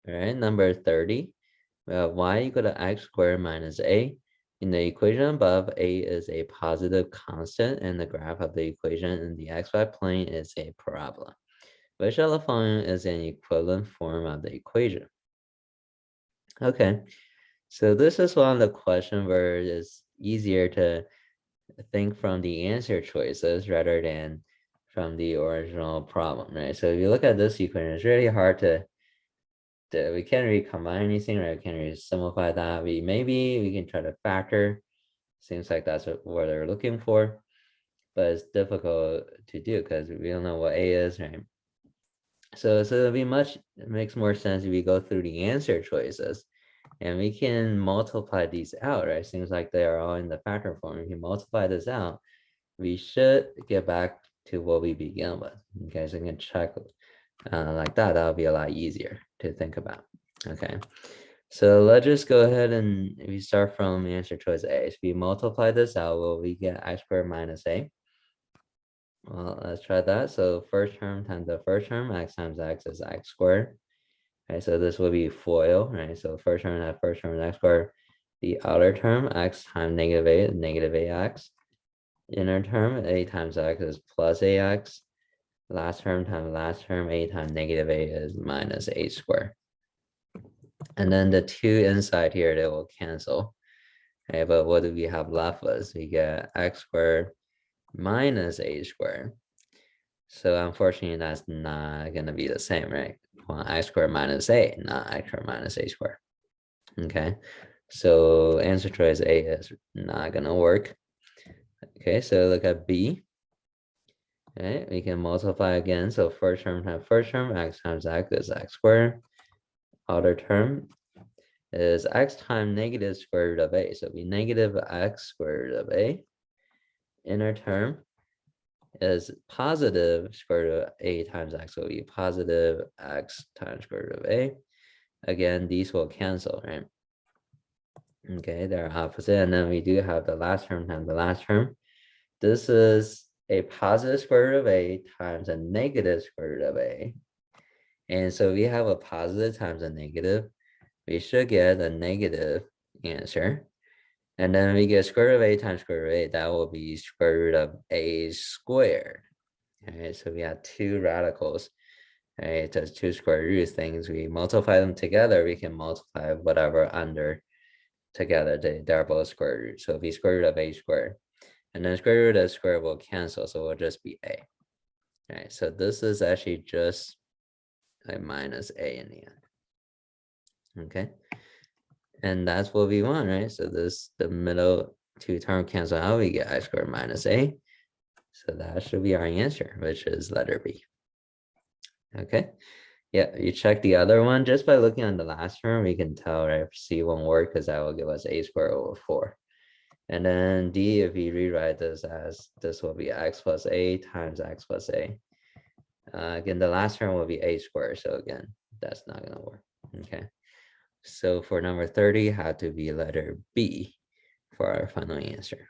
All right, number 30. We have y equal to x squared minus a. In the equation above, a is a positive constant, and the graph of the equation in the xy plane is a parabola. Which of the following is an equivalent form of the equation? Okay, so this is one of the questions where it's easier to think from the answer choices rather than from the original problem, right? So if you look at this equation, it's really hard we can't really combine anything, right? We can't really simplify that. We can try to factor. Seems like that's what they're looking for, but it's difficult to do because we don't know what a is, right? So it makes more sense if we go through the answer choices and we can multiply these out, right? Seems like they are all in the factor form. If you multiply this out, we should get back to what we began with. Okay, so you can check like that. That'll be a lot easier to think about. Okay, so let's just go ahead and we start from answer choice A. So we multiply this out, will we get x squared minus a? Well, let's try that. So first term times the first term, x times x is x squared. Okay, so this will be FOIL, right? So first term is x squared. The outer term, x times negative a is negative ax. Inner term, a times x is plus ax. Last term times last term, a times negative a is minus a squared. And then the two inside here, they will cancel. Okay, but what do we have left was we get x squared minus a squared. So unfortunately, that's not going to be the same, right? Well, x squared minus a, not x squared minus a squared. Okay, so answer choice A is not going to work. Okay, so look at B. Okay, we can multiply again. So first term times first term, x times x is x squared. Outer term is x times negative square root of a. So it'll be negative x square root of a. Inner term is positive square root of a times x. So it'll be positive x times square root of a. Again, these will cancel, right? Okay, they're opposite. And then we do have the last term times the last term. This is a positive square root of a times a negative square root of a. And so we have a positive times a negative. We should get a negative answer. And then we get square root of a times square root of a. That will be square root of a squared. All right, so we have two radicals. All right, there's two square root things. We multiply them together. We can multiply whatever under together. They're both square root. So it'll be square root of a squared. And then square root of square will cancel. So it'll just be a. All right, so this is actually just a minus a in the end. Okay. And that's what we want, right? So the middle two term cancel out, we get I squared minus a. So that should be our answer, which is letter B. Okay. Yeah, you check the other one just by looking on the last term, we can tell, right? C won't work because that will give us a squared over 4. And then D, if we rewrite this as this will be x plus a times x plus a. Again, the last term will be a squared. So again, that's not going to work. Okay. So for number 30, had to be letter B for our final answer.